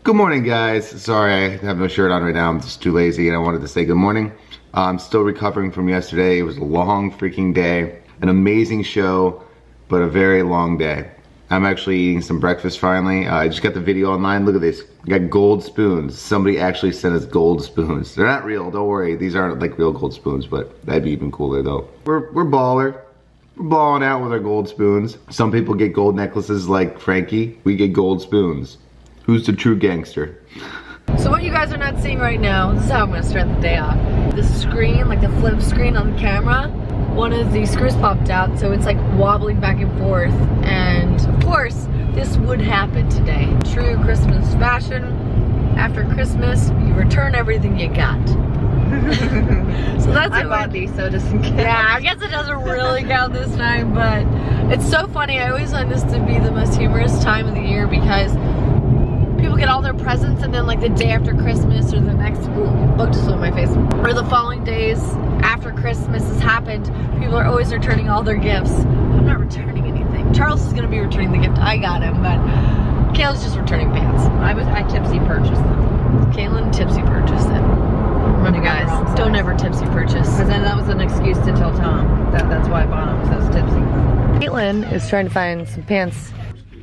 Good morning, guys. Sorry I have no shirt on right now. I'm just too lazy and I wanted to say good morning. I'm still recovering from yesterday. It was a long freaking day. An amazing show, but a very long day. I'm actually eating some breakfast finally. I just got the video online. Look at this. I got gold spoons. Somebody actually sent us gold spoons. They're not real, don't worry. These aren't like real gold spoons, but that'd be even cooler though. We're baller. We're balling out with our gold spoons. Some people get gold necklaces like Frankie. We get gold spoons. Who's the true gangster? So what you guys are not seeing right now, this is how I'm gonna start the day off. The screen, like the flip screen on the camera, one of the screws popped out, so it's like wobbling back and forth. And of course, this would happen today. True Christmas fashion. After Christmas, you return everything you got. So that's I bought these, so it doesn't count. Yeah, I guess it doesn't really count this time, but it's so funny. I always find this to be the most humorous time of the year because people get all their presents and then like the day after Christmas or the next, look just on my face, or the following days after Christmas has happened, people are always returning all their gifts. I'm not returning anything. Charles is gonna be returning the gift I got him, but Kayla's just returning pants. I tipsy purchased them. Kaylin tipsy purchased it. Remember guys, don't ever tipsy purchase. Because then that was an excuse to tell Tom that's why I bought them, because I was tipsy. Caitlin is trying to find some pants.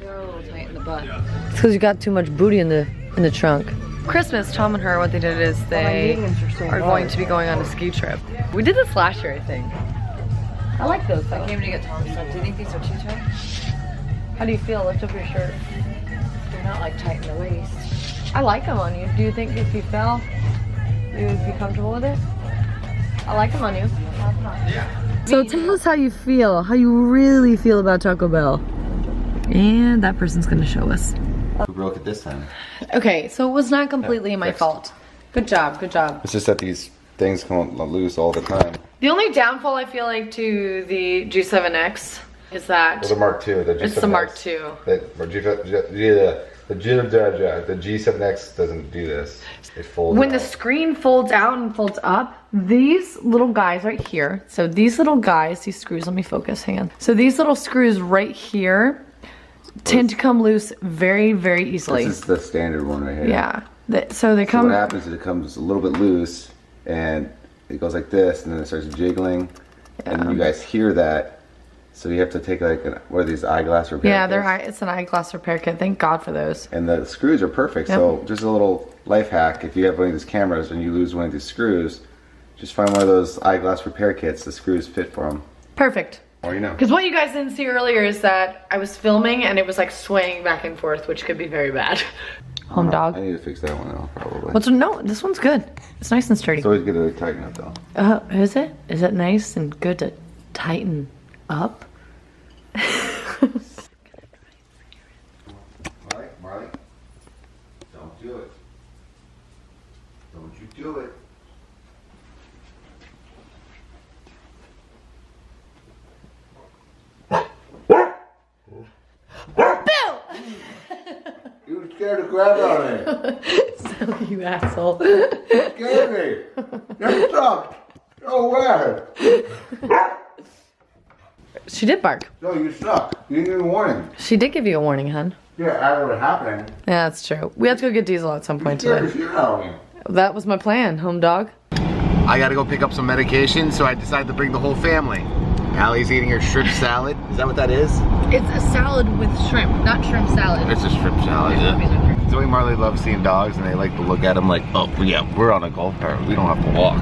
Oh, tight in the butt. It's because you got too much booty in the trunk. Christmas, Tom and her, what they did is they are going to be going on a ski trip. We did this last year, I think. I like those though. I came to get Tom stuff. Do you think these are too tight? How do you feel? Lift up your shirt. They're not like tight in the waist. I like them on you. Do you think if you fell, you would be comfortable with it? I like them on you. So tell us how you feel, how you really feel about Taco Bell. And that person's gonna show us. Who broke it this time? Okay, so it was not completely my fixed. fault. Good job, good job. It's just that these things come loose all the time. The only downfall I feel like to the G7X is that Well, the Mark II. it's the Mark II. The G7X doesn't do this. It folds When out. the screen folds out and folds up, these little guys right here, so these little guys, these screws, let me focus, hang on. So these little screws right here tend to come loose very, very easily. This is the standard one right here. Yeah, so they So come. what happens is it comes a little bit loose and it goes like this and then it starts jiggling and you guys hear that. So you have to take like, what are these, eyeglass repair Yeah, kits? it's an eyeglass repair kit. Thank God for those. And the screws are perfect. Yep. So just a little life hack, if you have one of these cameras and you lose one of these screws, just find one of those eyeglass repair kits. The screws fit for them. Perfect. Or you know. Because what you guys didn't see earlier is that I was filming and it was like swaying back and forth, which could be very bad. Home dog. I need to fix that one out probably. No, this one's good. It's nice and sturdy. It's always good to tighten up though. Is it? Is it nice and good to tighten up? Marley, don't do it. Don't you do it. You were scared to grab on me. So you asshole. Scared me. You're stuck. Go where? She did bark. No, you stuck. You didn't give me a warning. She did give you a warning, hun. Yeah, I know what happened. Yeah, that's true. We have to go get Diesel at some point Scared today. the shit out of me. That was my plan, home dog. I gotta go pick up some medication, so I decided to bring the whole family. Allie's eating her shrimp salad. Is that what that is? It's a salad with shrimp, not shrimp salad. It's a shrimp salad, yeah. Zoe and Marley love seeing dogs, and they like to look at them like, oh, yeah, we're on a golf cart. We don't have to walk.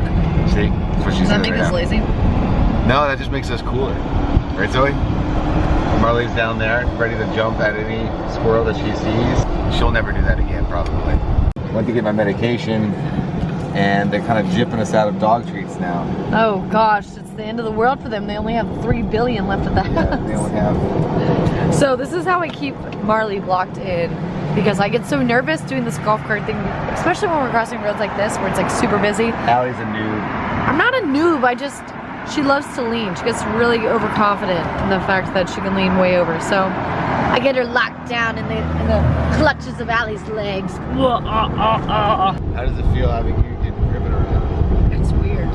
See? That's what she's Does that saying make right us now. lazy? No, that just makes us cooler. Right, Zoe? Marley's down there, ready to jump at any squirrel that she sees. She'll never do that again, probably. Went to get my medication, and they're kind of jipping us out of dog treats now. Oh gosh, it's the end of the world for them. They only have 3 billion left of that. Yeah, they only have... So this is how I keep Marley blocked in, because I get so nervous doing this golf cart thing, especially when we're crossing roads like this where it's like super busy. Allie's a noob. I'm not a noob, she loves to lean. She gets really overconfident in the fact that she can lean way over. So I get her locked down in the clutches of Allie's legs. How does it feel having you get driven around? It's weird.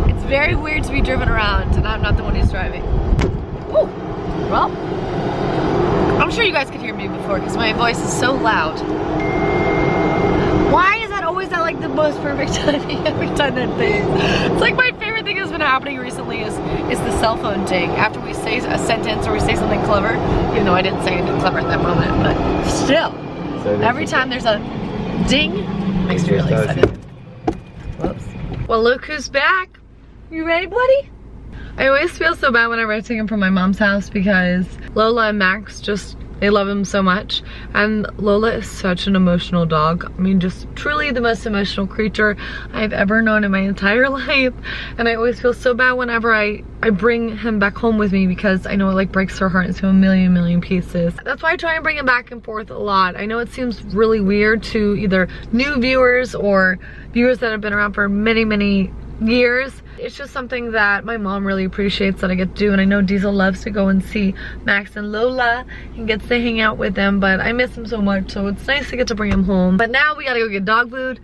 It's very weird to be driven around and I'm not the one who's driving. Woo. Well, I'm sure you guys could hear me before because my voice is so loud. most perfect timing every time that thing. It's like my favorite thing that's been happening recently is the cell phone ding. After we say a sentence or we say something clever, even though I didn't say anything clever at that moment, but still, every time there's a ding, it makes me really excited. Whoops. Well, look who's back. You ready, buddy? I always feel so bad whenever I take him from my mom's house because Lola and Max they love him so much. And Lola is such an emotional dog. I mean, just truly the most emotional creature I've ever known in my entire life. And I always feel so bad whenever I bring him back home with me because I know it like breaks her heart into a million pieces. That's why I try and bring him back and forth a lot. I know it seems really weird to either new viewers or viewers that have been around for many years. It's just something that my mom really appreciates that I get to do, and I know Diesel loves to go and see Max and Lola and gets to hang out with them, but I miss him so much, so it's nice to get to bring him home. But now we gotta go get dog food,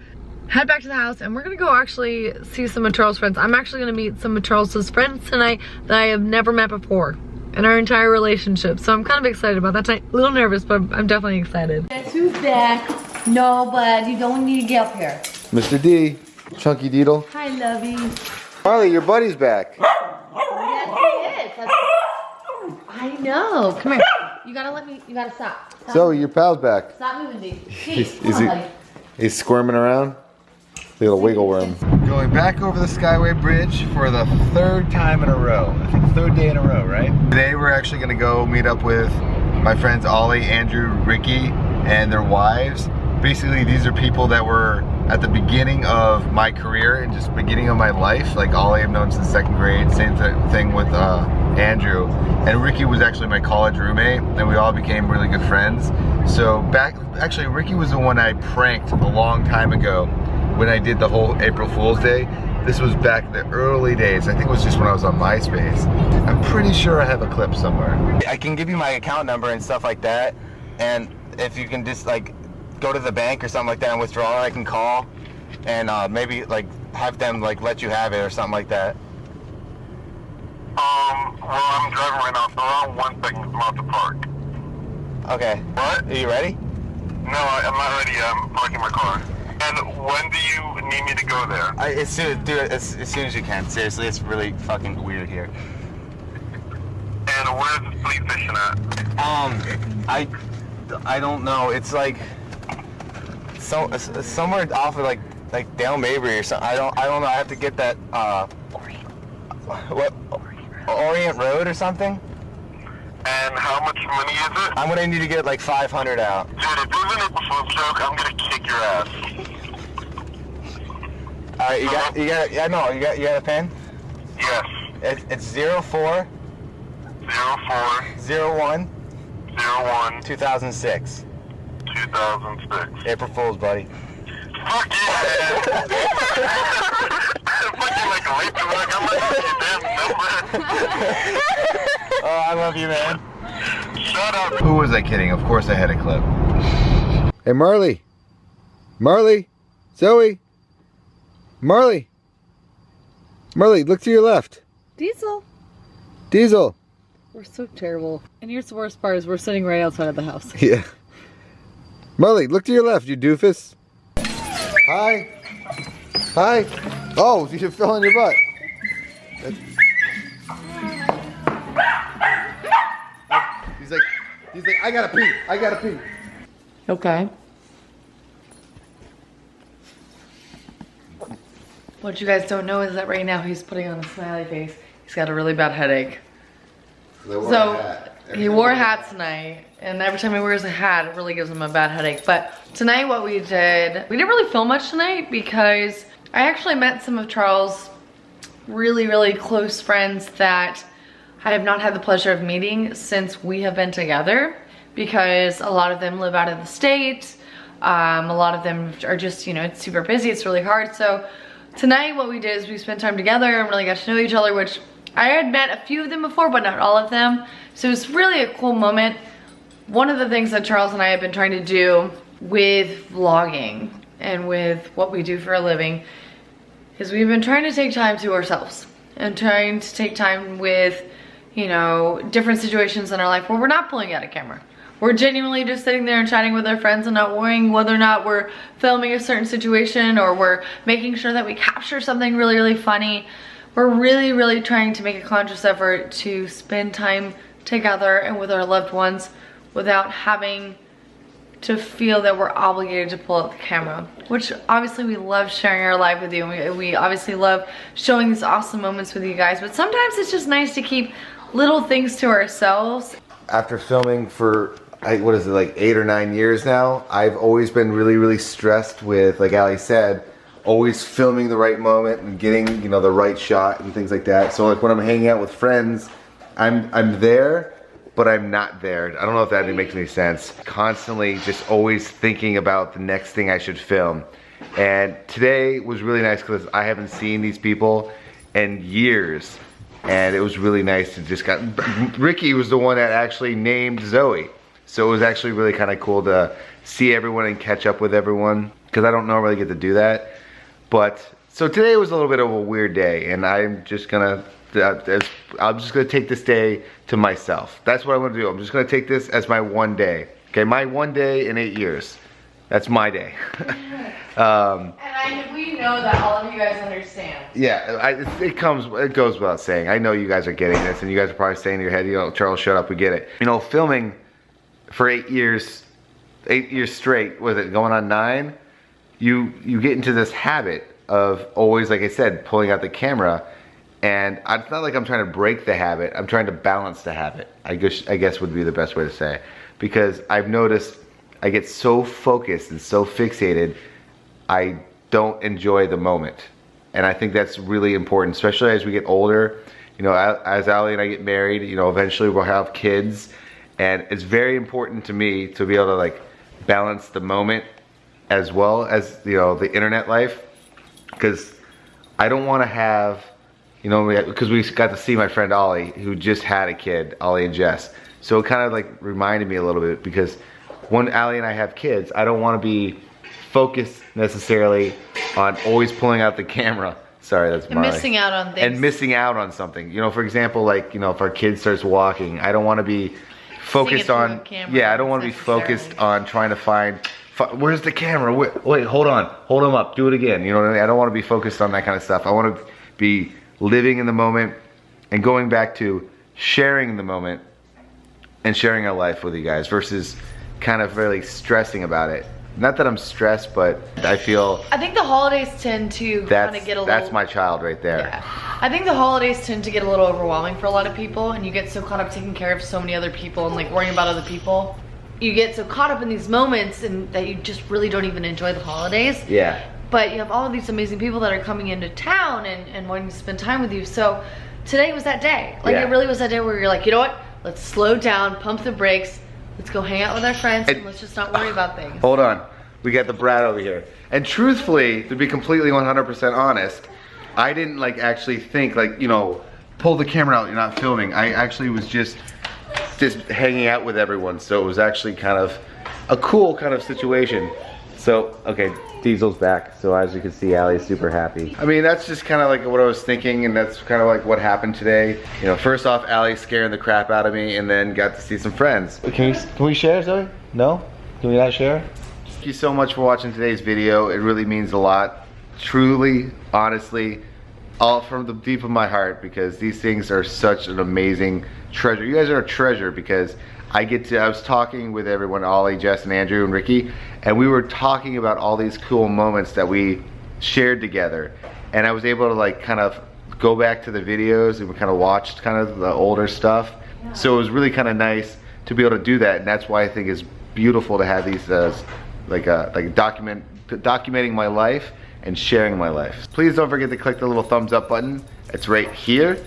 head back to the house, and we're gonna go actually see some of Charles' friends. I'm actually gonna meet some of Charles's friends tonight that I have never met before in our entire relationship, so I'm kind of excited about that. A little nervous, but I'm definitely excited. Guess who's back? No, but you don't need to get up here. Mr. D, Chunky Deedle. Hi, lovey. Marley, your buddy's back. Yes, he is. I know. Come here. You gotta stop. Stop. Zoe, your pal's back. Stop moving, D. He's squirming around. Little wiggle worm. Going back over the Skyway Bridge for the third time in a row. I think third day in a row, right? Today we're actually gonna go meet up with my friends Allie, Andrew, Ricky, and their wives. Basically, these are people that were at the beginning of my career and just beginning of my life. Like Allie I've known since 2nd grade, same thing with Andrew. And Ricky was actually my college roommate, and we all became really good friends. So actually Ricky was the one I pranked a long time ago when I did the whole April Fool's Day. This was back in the early days. I think it was just when I was on MySpace. I'm pretty sure I have a clip somewhere. I can give you my account number and stuff like that, and if you can just like go to the bank or something like that and withdraw, I can call and maybe like have them like let you have it or something like that. Well, I'm driving right now, so around 1 second I'm out to park. Okay. What? Are you ready? No, I'm not ready. I'm parking my car. And when do you need me to go there? As soon as you can. Seriously, it's really fucking weird here. And where's the police station at? I don't know. It's like somewhere off of like Dale Mabry or something. I don't know. I have to get that Orient Road or something. And how much money is it? I'm gonna need to get like 500 out. Dude, if this isn't a phone joke, I'm gonna kick your ass. All right, you got a pen? Yes. It's 04 01 2006. 2006. April Fool's, buddy. Fuck yeah! Fucking like a late to work. I'm like, your damn number. Oh, I love you, man. Shut up. Who was I kidding? Of course I had a clip. Hey, Marley. Marley. Zoe. Marley. Marley, look to your left. Diesel. Diesel. We're so terrible. And here's the worst part is we're sitting right outside of the house. Yeah. Marley, look to your left, you doofus. Hi. Hi. Oh, you fell on your butt. He's like, I gotta pee. Okay. What you guys don't know is that right now he's putting on a smiley face. He's got a really bad headache. So he wore a hat tonight, and every time he wears a hat, it really gives him a bad headache. But tonight what we didn't really film much tonight because I actually met some of Charles' really close friends that I have not had the pleasure of meeting since we have been together, because a lot of them live out of the state. A lot of them are just, you know, it's super busy, it's really hard. So tonight what we did is we spent time together and really got to know each other, which I had met a few of them before, but not all of them. So it was really a cool moment. One of the things that Charles and I have been trying to do with vlogging and with what we do for a living is we've been trying to take time to ourselves and trying to take time with, you know, different situations in our life where we're not pulling out a camera. we're genuinely just sitting there and chatting with our friends and not worrying whether or not we're filming a certain situation or we're making sure that we capture something really, really funny. We're really, really trying to make a conscious effort to spend time together and with our loved ones without having to feel that we're obligated to pull out the camera, which obviously we love sharing our life with you, and we obviously love showing these awesome moments with you guys, but sometimes it's just nice to keep little things to ourselves. After filming for, what is it, like 8 or 9 years now, I've always been really, really stressed with, like Allie said, always filming the right moment and getting, you know, the right shot and things like that. So like when I'm hanging out with friends, I'm there, but I'm not there. I don't know if that makes any sense. Constantly just always thinking about the next thing I should film. And today was really nice because I haven't seen these people in years. And it was really nice to just Ricky was the one that actually named Zoe. So it was actually really kind of cool to see everyone and catch up with everyone, because I don't normally get to do that. But, so today was a little bit of a weird day, and I'm just gonna take this day to myself. That's what I'm gonna do. I'm just gonna take this as my one day. Okay, my one day in 8 years. That's my day. And we know that all of you guys understand. Yeah, it goes without saying. I know you guys are getting this, and you guys are probably saying in your head, you know, Charles, shut up, we get it. You know, filming for 8 years straight, was it going on 9? You get into this habit of always, like I said, pulling out the camera. And it's not like I'm trying to break the habit, I'm trying to balance the habit, I guess would be the best way to say. Because I've noticed I get so focused and so fixated, I don't enjoy the moment. And I think that's really important, especially as we get older. You know, as Allie and I get married, you know, eventually we'll have kids. And it's very important to me to be able to like balance the moment as well as, you know, the internet life. Because I don't want to have, you know, because we got to see my friend Allie, who just had a kid, Allie and Jess. So it kind of like reminded me a little bit, because when Allie and I have kids, I don't want to be focused necessarily on always pulling out the camera. Sorry, that's Marley. And missing out on things. And missing out on something. You know, for example, like, you know, if our kid starts walking, I don't want to be focused on, yeah, I don't want to be focused on trying to find, where's the camera? Wait, hold on, hold him up, do it again. You know what I mean? I don't want to be focused on that kind of stuff. I want to be living in the moment and going back to sharing the moment and sharing our life with you guys versus kind of really stressing about it. Not that I'm stressed, but I think the holidays tend to kind of get a little... That's my child right there. Yeah. I think the holidays tend to get a little overwhelming for a lot of people, and you get so caught up taking care of so many other people and like worrying about other people. You get so caught up in these moments and that you just really don't even enjoy the holidays. Yeah. But you have all of these amazing people that are coming into town and wanting to spend time with you. So today was that day. Like, it really was that day where you're like, you know what? Let's slow down, pump the brakes. Let's go hang out with our friends and let's just not worry about things. Hold on. We got the brat over here. And truthfully, to be completely 100% honest, I didn't like actually think like, you know, pull the camera out, you're not filming. I actually was just hanging out with everyone. So it was actually kind of a cool kind of situation. So, okay, Diesel's back. So as you can see, Allie's super happy. I mean, that's just kind of like what I was thinking, and that's kind of like what happened today. You know, first off, Allie's scaring the crap out of me, and then got to see some friends. Can we share, Zoe? No? Can we not share? Thank you so much for watching today's video. It really means a lot. Truly, honestly, all from the deep of my heart, because these things are such an amazing treasure. You guys are a treasure, because I was talking with everyone, Allie, Jess, and Andrew, and Ricky, and we were talking about all these cool moments that we shared together. And I was able to like kind of go back to the videos, and we kind of watched kind of the older stuff. Yeah. So it was really kind of nice to be able to do that, and that's why I think it's beautiful to have these documenting my life and sharing my life. Please don't forget to click the little thumbs up button. It's right here,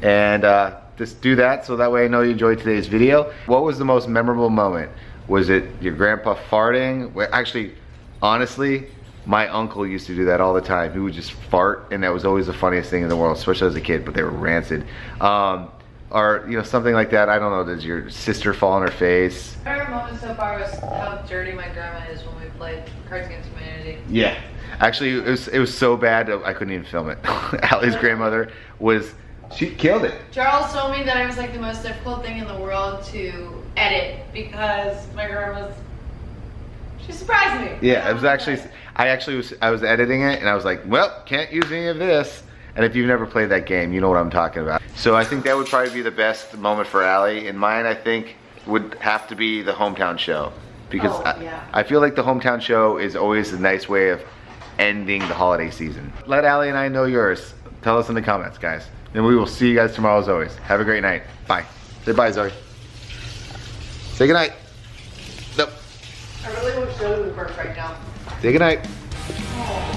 and just do that so that way I know you enjoyed today's video. What was the most memorable moment? Was it your grandpa farting? Well, actually, honestly, my uncle used to do that all the time. He would just fart, and that was always the funniest thing in the world, especially as a kid, but they were rancid. Or, you know, something like that. I don't know, does your sister fall on her face? My favorite moment so far was how dirty my grandma is when we played Cards Against Humanity. Yeah. Actually, it was so bad I couldn't even film it. Allie's grandmother was She killed it. Charles told me that it was like the most difficult thing in the world to edit because my grandma she surprised me. Yeah, it was actually, I was editing it and I was like, well, can't use any of this. And if you've never played that game, you know what I'm talking about. So I think that would probably be the best moment for Allie. And mine, I think, would have to be the hometown show. Because I feel like the hometown show is always a nice way of ending the holiday season. Let Allie and I know yours. Tell us in the comments, guys. And we will see you guys tomorrow as always. Have a great night. Bye. Say bye, Zoe. Say goodnight. Nope. I really wish Zoe would work right now. Say goodnight. Oh.